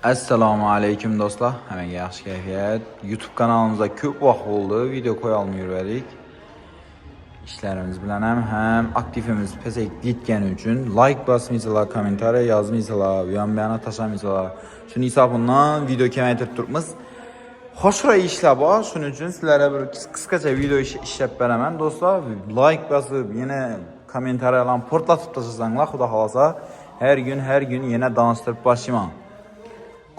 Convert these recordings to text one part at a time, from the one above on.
Assalomu alaykum do'stlar. Hammaga yaxshi kayfiyat. YouTube kanalımızda ko'p vaqt bo'ldi, video qo'ya olmay yurdik. İşlerimiz bilan ham aktivimiz pasayib ketgani uchun like bosmaysizlar, kommentariy yozmaysizlar, yonbana tashlamaysizlar. Shuning hisobidan video kamaytirib turibmiz. Xo'shroq ishlar bor, shuning uchun sizlarga bir qisqacha video ishlab beraman do'stlar. Like bosib, yana kommentariylarni portlatib tashlasanglar, xudo xolasa, har gün yana danıştırib boshlayman.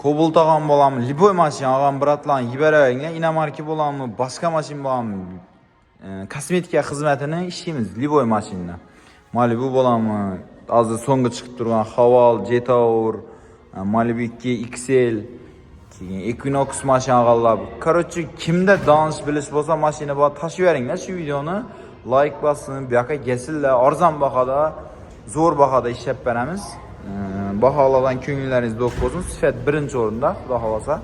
Cobalt ağam bolamı, Liboy maşin ağam bıratlan, Yibereveğine, inamarki bolamı, başka maşin bolamı, kosmetika hizmetini işimiz Liboy maşinine. Malibu bolamı, azı songa çıkıp durgan Haval, Jetour, Malibu 2 XL, Equinox maşin ağallar. Karoçu kimde danış biliş bolsa maşini bana taşıveringler şu videonu. Like basın, bir yaka gelsinler, arzan bakada, zor bakada işlep veremiz. Bahalardan köngülleriniz dok olsun. Sifat birinci orunda, xudo xolasa.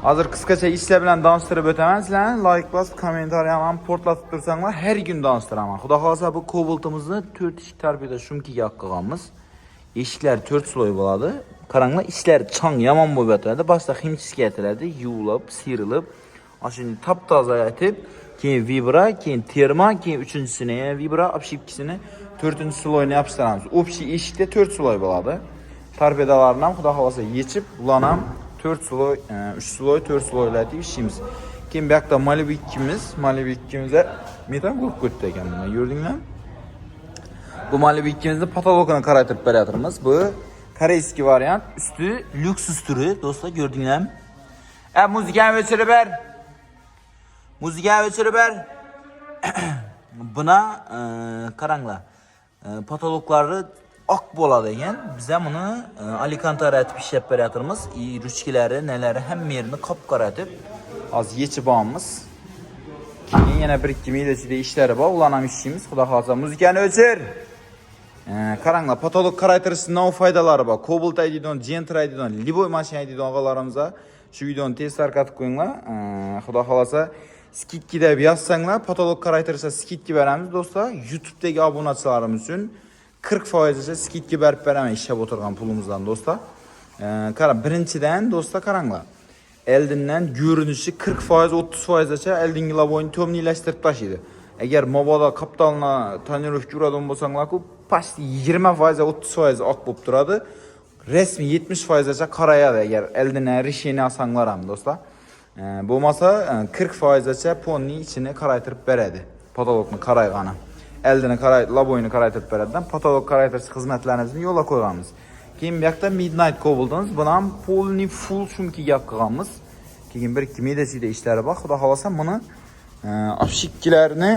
Hazır qisqacha ishlar bilan danıştırib o'taman sizlarni. Like bosib, kommentariyalarni portlatib tursanglar, har gün danıştıraman. Xudo xolasa bu Cobalt'imizni 4 eshik tarbiyada shumkiga qilganmiz. Eshiklar 4 sloy bo'ladi. Qaranglar, ishlar chang yomon bo'lib yotadi. Boshda ximchiska aytiladi, yuvilib, sirilib, ashuni top-toza aytib, keyin vibra, keyin terma, keyin uchinchisini vibra, obshipkisini 4-cü sloyunu yapıştıramiz. Opsi eshikda 4 sloy bo'ladi. Torpedalarni ham xudo xolasa yechib, ularni ham 4 sloy, 3 sloy, 4 sloylarni ishlaymiz. Keyin bu yoqda Malibu 2'miz, Malibu 2'mize metan qo'yib ketdi ekan, buni ko'rdinglarmi? Bu Malibu 2'mizni patologini qaraytirib berayapmiz. Bu koreyskiy variant, üstü lüksus türü, do'stlar, ko'rdinglarmi? Muzikani o'chirib ber. Muzikani o'chirib ber. Buna qaranglar. Patologları ak bo'ladi ekan. Biz ham uni alikantara etib ishlab beryapmiz. Ruchkalari, neleri hamma yerini qop-qora etib az yechib olamiz. Keyin yana 1-2 midachida ishlari bor, ularni ham ishlaymiz. Xudo xolasa, muzikani o'chir. Qaranglar, patolog qaraytirishning nima foydalari bor. Cobalt aydigan, Gentra aydigan, Liboy mashina aydigan og'alarimizga shu videoni tez tarqatib qo'yinglar. Xudo xolasa, skidki deb yozsanglar, patolog qaraytirishda skidki beramiz do'stlar. YouTube'dagi obunachilarimiz uchun 40% skidki berib beraman ishlab o'tirgan pulimizdan do'stlar. Qara, birinchidan do'stlar qaranglar. Eldindan ko'rinishi 40%, 30%gacha eldingi laboyni to'mniylashtirib tashlaydi. Agar mabodo kapitalni tonirovka uradigan bo'lsanglar-ku, past 20%, 30% oq bo'lib turadi. Resmi 70%gacha qarayadi agar eldindan решение olsanglar ham do'stlar. Bo'lmasa 40%gacha ponni ichini qaraytirib beradi. Patologni qaraygani. Eldini laboyni qaraytirib beradidan patolog qaraytirish xizmatlarimizni yo'lga qo'yganmiz. Keyin bu yoqda Midnight Cobalt'imiz, buni ham polni full shumkiga qilganmiz. Keyin 1-2 midachida ishlari bor. Xudo xolasa buni obshikkilarni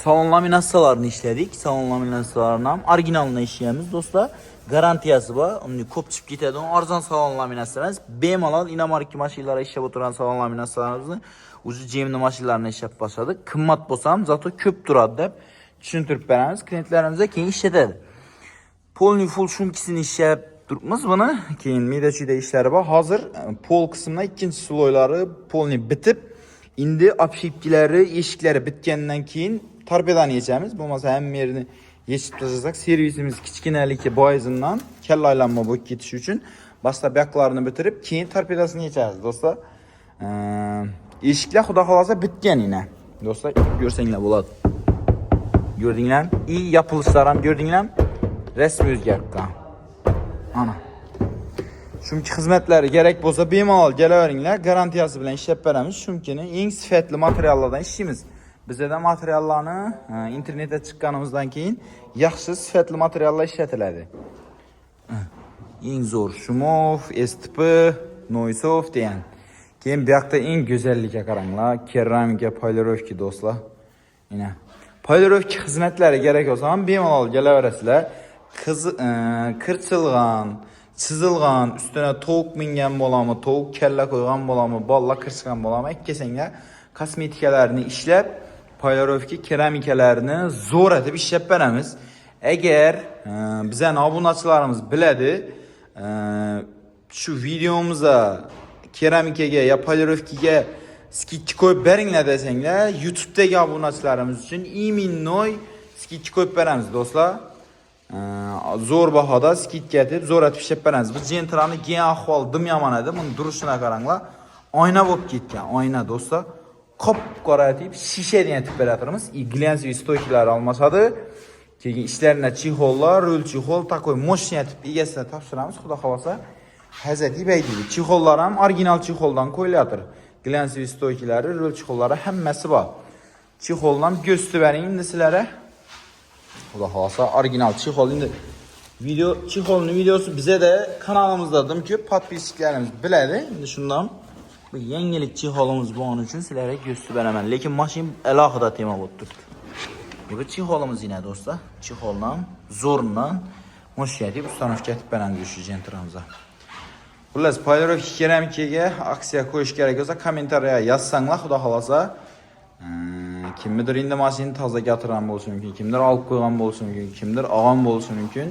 salon laminatsiyalarini ishladik. Salon laminatsiyalarini ham originalini ishlaymiz do'stlar. Garantiyasi bor. Uni ko'p chiqib ketadi. Arzon salon laminatsiyalar. Bemalol inomarki mashinalar ishlab o'tirgan salon laminatsiyalarimizni o'zi jemni mashinalarni ishlab boshladik. Qimmat bo'lsa ham zato ko'p turadi deb tushuntirib beramiz. Klientlarimizga keyin ishlatadi. Polni full shumkisini ishlab turibmiz buni. Keyin midachida ishlari bor. Hozir pol qismida ikkinchi sloylari polni bitib, endi obshipkilari, eshiklari bitgandan keyin torpedani yechamiz. Bo'lmasa hamma yerini yechib tashlasak, servisimiz kichkinaligi boizidan kalla aylanma bo'lib ketishi uchun boshqa yoqlarini bitirib, keyin torpedasini yechamiz do'stlar. Eshiklar xudo xolasa bitgan yana. Do'stlar, ko'rsanglar bo'ladi. Ko'rdinglarmi? Yopilishlar ham ko'rdinglarmi? Rasmiy o'zgartgan. Ana. Shumki xizmatlari kerak bo'lsa bemalol kelaveringlar, garantiyasi bilan ishlab beramiz. Shumkini eng sifatli materiallardan ishlaymiz. Bizda materiallarni internetga chiqqanimizdan keyin yaxshi sifatli materiallar ishlatiladi. Eng zo'r Shumov, STP, Noisov degan. Keyin bu yoqda eng go'zallikka qaranglar, keramika polirovka do'stlar. Mana polirovka xizmatlari kerak bo'lsa ham bemalol kelaverasizlar. Qirchilgan, chizilgan, ustuna tovuq mingan bo'lami, tovuq kalla qo'ygan bo'lami, bolla qirchgan bo'lami, ikkisanga kosmetikalarni ishlab, polirovka keramikalarni zo'r etib ishlab beramiz. Agar bizning obunachilarimiz biladi, shu videomizda keramikaga ya polirovkaga skidki qo'yib beringlar desanglar, YouTube'dagi obunachilarimiz uchun iminoy skidki qo'yib beramiz do'stlar. Zor bahada skidga etib, zo'r etib işlep beramiz. Bu Gentra'nın gen ahvol dim yomon edi. Bunun duruşuna qaranglar. Oyna bo'lib ketgan, oyna do'stlar. Qop-qora etib shisha degan temperaturamiz. Glyansiy stoykalar almasadi. Keyin ishlarına chexollar, rul chexol takoy moshina etib egasini topshiramiz. Xudo xolasa hazati baydi. Chexollar ham original chexoldan qo'yiladir. Glyansiy stoykalari, rul chexollari hammasi bor. Chexoldan göstərin indi sizlərə. Xudo xolasa original chexol indi chexolun videosu bizə də kanalımızdadır ki, podpisçilərimiz bilədi. İndi şundan bu yangilik chexolumuz bu onun üçün sizlərə göstərəmən. Lakin maşın əlaqədə tema oldu. Bu chexolumuz yenə dostlar. Chexolla, zorla moshiyati ustanovka etib beramiz shu Gentra'mıza. Xullas, paylarovka keramikaga aksiya qo'yish kerak bo'lsa, kommentariya yozsanglar, xudo xolasa kimdir indi maşini toza getiren bo'lsa mumkin, kimdir olib qo'ygan bo'lsa mumkin, kimdir olgan bo'lsa mumkin.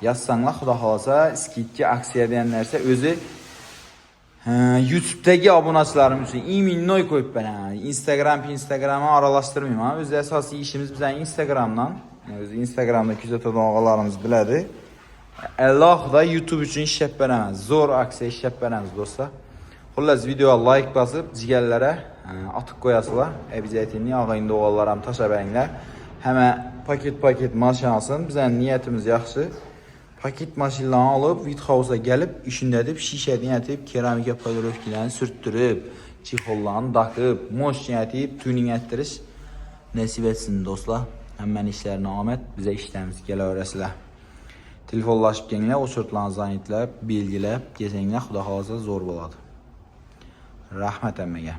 Yozsanglar, xudo xolasa skidga aksiya degan narsa o'zi YouTube'dagi obunachilarim uchun iminnoy qo'yib beraman. Instagram'ı aralashtirmayman. O'zi asosiy ishimiz bizning Instagram'dan. O'zi Instagram'da kuzatadigan og'alarimiz biladi. Allohda YouTube uchun ishlab beraman. Zo'r aksiya ishlab beramiz do'stlar. Xullas videoga like basib, jigarlara atıp koyasılar. Obязательно ağayında oğullar ham tashlab beringlar. Hemen paket mashinasini bizning niyatimiz yaxshi. Paket mashinalarni olib, Whitehouse'a gelip ishini edib, shishadan etib, keramika polirovkalarni surttirib, chexollarni taqib, moshina etib, tuning ettirish nasib etsin do'stlar. Hammaning ishlarini omad, biza ishlarimiz kelaverasizlar. Telefonlashib kelinglar, o'chirtlarni zanitlab, belgilab, kesinglar, xudo xolasa zo'r bo'ladi. Rahmat hammaga.